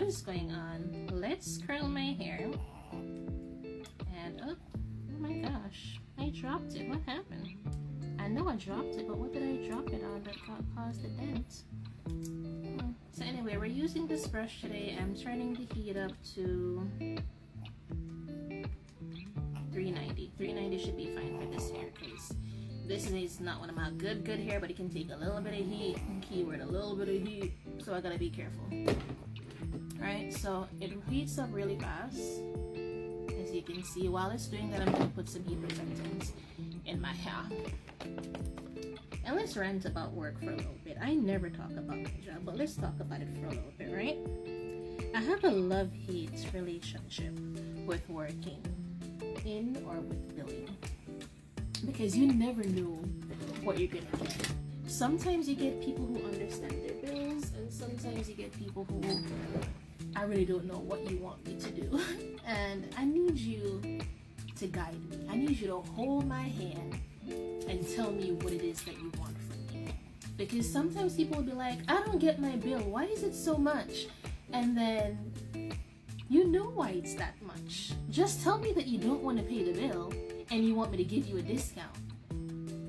what is going on? Let's curl my hair. And oh my gosh, I dropped it. What happened? I know I dropped it, but what did I drop it on that caused the dent? So anyway, we're using this brush today. I'm turning the heat up to 390. 390 should be fine for this hair because this is not one of my good hair, but it can take a little bit of heat. Keyword, a little bit of heat. So I gotta be careful. Alright, so it heats up really fast. As you can see, while it's doing that, I'm gonna put some heat protectants in my hair. And let's rant about work for a little bit. I never talk about my job, but let's talk about it for a little bit, right? I have a love-hate relationship with working in or with billing, because you never know what you're gonna get. Sometimes you get people who understand their bills, and sometimes you get people who, I really don't know what you want me to do. And I need you to guide me. I need you to hold my hand and tell me what it is that you want from me. Because sometimes people will be like, I don't get my bill. Why is it so much? And then you know why it's that much. Just tell me that you don't want to pay the bill and you want me to give you a discount.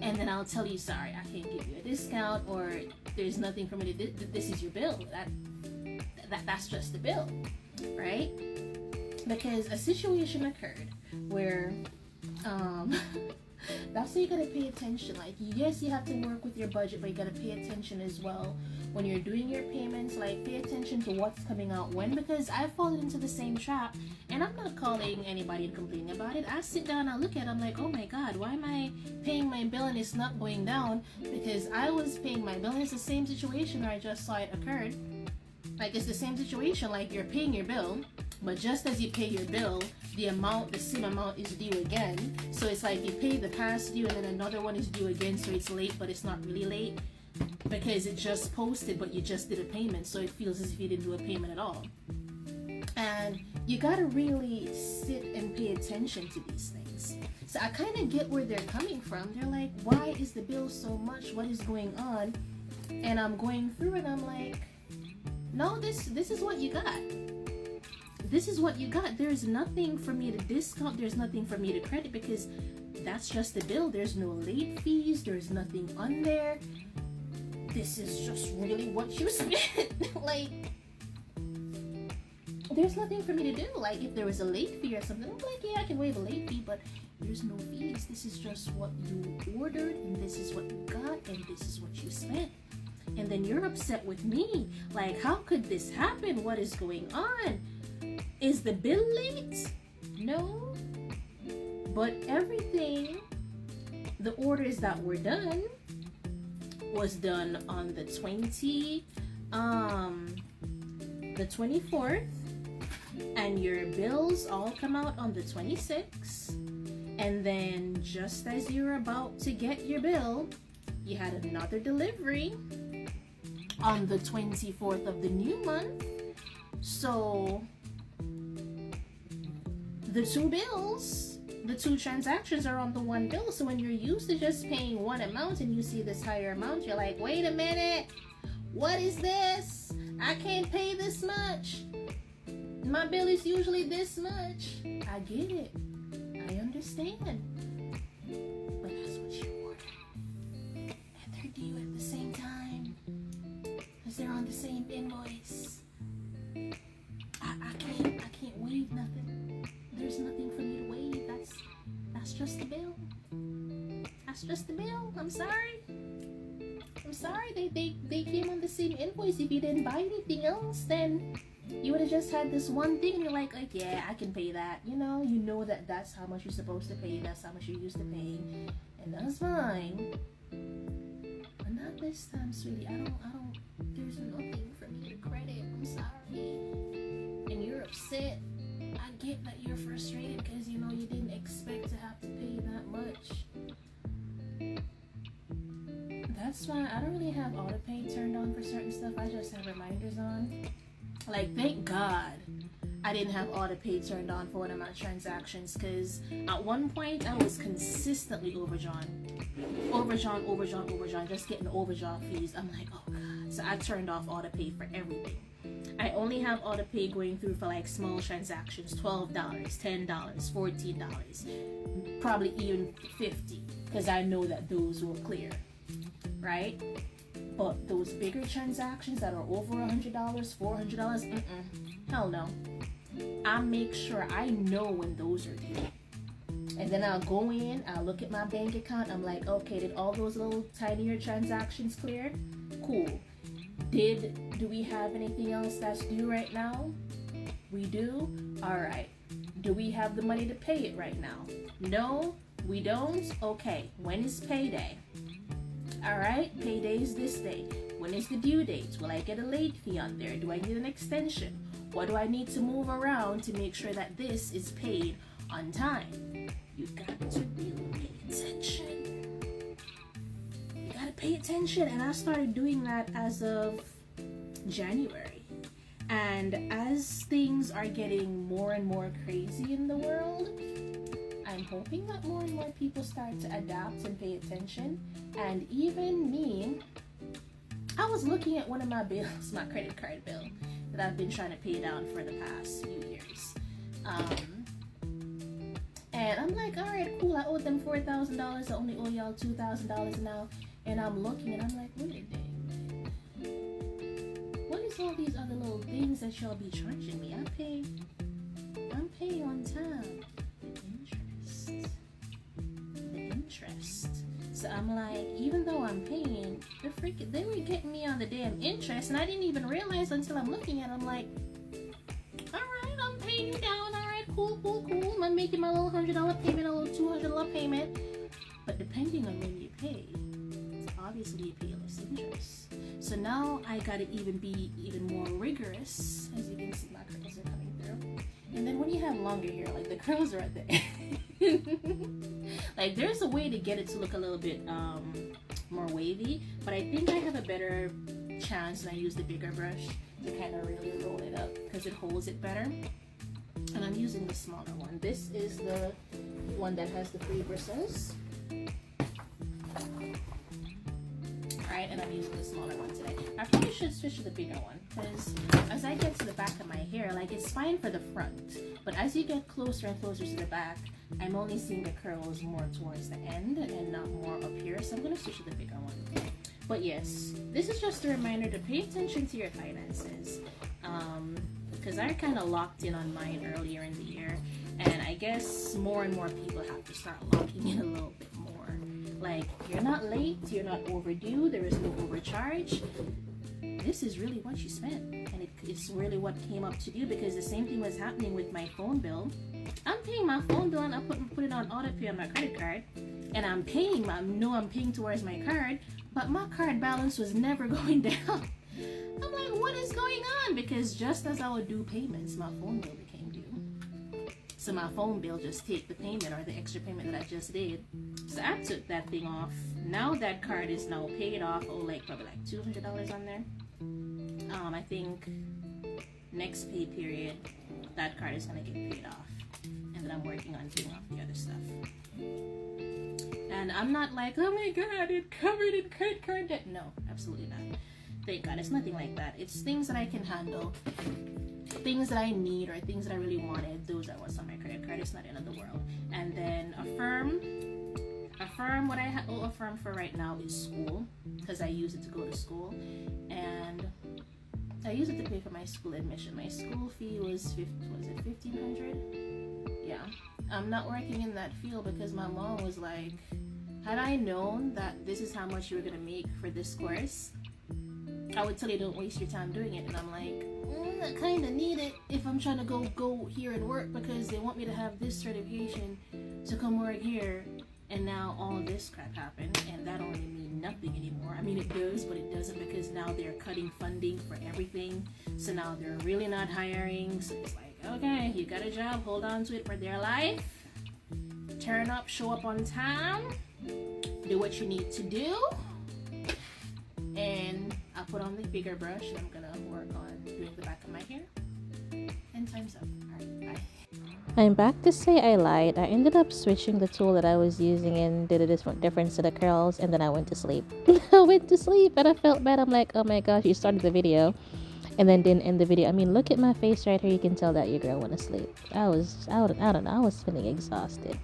And then I'll tell you, sorry, I can't give you a discount, or there's nothing for me to do. This is your bill. That's just the bill, right? Because a situation occurred where that's why you gotta pay attention. Like, yes, you have to work with your budget, but you gotta pay attention as well when you're doing your payments. Like, pay attention to what's coming out when, because I've fallen into the same trap, and I'm not calling anybody and complaining about it. I sit down, I look at it, I'm like, oh my god, why am I paying my bill and it's not going down? Because I was paying my bill, and it's the same situation where I just saw it occurred. Like, it's the same situation, like you're paying your bill, but just as you pay your bill, the same amount is due again. So it's like you pay the past due and then another one is due again, so it's late, but it's not really late because it just posted, but you just did a payment, so it feels as if you didn't do a payment at all. And you gotta really sit and pay attention to these things. So I kind of get where they're coming from. They're like, why is the bill so much? What is going on? And I'm going through it, I'm like, no, this is what you got. This is what you got. There's nothing for me to discount. There's nothing for me to credit, because that's just the bill. There's no late fees. There's nothing on there. This is just really what you spent. Like, there's nothing for me to do. Like, if there was a late fee or something, I'm like, yeah, I can waive a late fee, but there's no fees. This is just what you ordered, and this is what you got, and this is what you spent. And then you're upset with me. Like, how could this happen? What is going on? Is the bill late? No. But everything, the orders that were done, was done on the 24th, and your bills all come out on the 26th. And then just as you're about to get your bill, you had another delivery on the 24th of the new month. So the two bills, the two transactions are on the one bill. So when you're used to just paying one amount and you see this higher amount, you're like, wait a minute, what is this? I can't pay this much. My bill is usually this much. I get it. I understand. But that's what you ordered. And they're due at the same time, because they're on the same invoice. I can't waive nothing. There's nothing for me to waive. That's just the bill. That's just the bill. I'm sorry. They came on the same invoice. If you didn't buy anything else, then you would have just had this one thing, and you're like, yeah, I can pay that. You know that that's how much you're supposed to pay. That's how much you're used to paying, and that's fine. But not this time, sweetie. I don't. There's nothing for me to credit. I'm sorry. And you're upset. I get that you're frustrated because you didn't expect to have to pay that much. That's why I don't really have auto pay turned on for certain stuff. I just have reminders on. Like, thank God I didn't have auto pay turned on for one of my transactions, because at one point I was consistently overdrawn, just getting overdrawn fees. I'm like, oh God. So I turned off auto pay for everything. I only have auto pay going through for like small transactions, $12, $10, $14, probably even $50, because I know that those will clear, right? But those bigger transactions that are over $100, $400, hell no. I make sure I know when those are due. And then I'll go in, I'll look at my bank account, I'm like, okay, did all those little tinier transactions clear? Cool. Do we have anything else that's due right now? We do? Alright. Do we have the money to pay it right now? No, we don't? Okay, when is payday? Alright, payday is this day. When is the due date? Will I get a late fee on there? Do I need an extension? What do I need to move around to make sure that this is paid on time? You got to really pay attention. You gotta pay attention. And I started doing that as of January. And as things are getting more and more crazy in the world, I'm hoping that more and more people start to adapt and pay attention. And even me, I was looking at one of my bills, my credit card bill, that I've been trying to pay down for the past few years. And I'm like, all right, cool. I owed them $4,000. I only owe y'all $2,000 now. And I'm looking and I'm like, wait a minute. What is all these other little things that y'all be charging me? I'm paying on time. The interest. So I'm like, even though I'm paying, they were getting me on the damn interest, and I didn't even realize until I'm looking at it. I'm like, all right, I'm paying you down. All right, cool. I'm making my little $100 payment, a little $200 payment. But depending on when you pay, obviously you pay less interest. So now I gotta be even more rigorous. As you can see, my curls are coming through. And then when you have longer hair, like the curls are at the end. Like there's a way to get it to look a little bit more wavy, but I think I have a better chance when I use the bigger brush to kind of really roll it up because it holds it better. And I'm using the smaller one. This is the one that has the 3 bristles. Alright, and I'm using the smaller one today. I probably should switch to the bigger one because as I get to the back of my hair, like it's fine for the front, but as you get closer and closer to the back, I'm only seeing the curls more towards the end and not more up here, so I'm going to switch to the bigger one. But yes, this is just a reminder to pay attention to your finances, because I kind of locked in on mine earlier in the year, and I guess more and more people have to start locking in a little bit more. Like, you're not late, you're not overdue, there is no overcharge. This is really what you spent, and it's really what came up to do, because the same thing was happening with my phone bill. I'm paying my phone bill and I put it on auto pay on my credit card, and I'm paying towards my card, but my card balance was never going down. I'm like, what is going on? Because just as I would do payments, my phone bill became due. So my phone bill just take the payment or the extra payment that I just did. So I took that thing off. Now that card is now paid off. Oh, like probably like $200 on there. I think next pay period, that card is gonna get paid off. And then I'm working on paying off the other stuff. And I'm not like, oh my god, it covered in credit card debt. No, absolutely not. Thank God, it's nothing like that. It's things that I can handle, things that I need, or things that I really wanted. Those are what's on my credit card. It's not the end of the world. And then Affirm, what I owe Affirm for right now is school, because I use it to go to school, and I use it to pay for my school admission. My school fee was $1,500? Yeah. I'm not working in that field because my mom was like, had I known that this is how much you were gonna make for this course, I would tell you don't waste your time doing it. And I'm like, I kind of need it if I'm trying to go here and work, because they want me to have this certification to come work here. And now all of this crap happened, and that don't really mean nothing anymore. I mean, it does, but it doesn't, because now they're cutting funding for everything. So now they're really not hiring. So it's like, okay, you got a job, hold on to it for dear life. Turn up, show up on time, do what you need to do. And I'll put on the bigger brush, and I'm gonna work on doing the back of my hair. And time's up. Alright, bye. I'm back to say I lied. I ended up switching the tool that I was using and did a different set of curls, and then I went to sleep. I went to sleep and I felt bad. I'm like, oh my gosh, you started the video and then didn't end the video. I mean, look at my face right here. You can tell that your girl went to sleep. I don't know. I was feeling exhausted.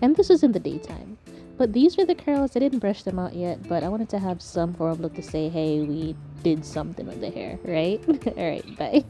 And this was in the daytime. But these were the curls. I didn't brush them out yet, but I wanted to have some form of look to say, hey, we did something with the hair, right? All right, bye.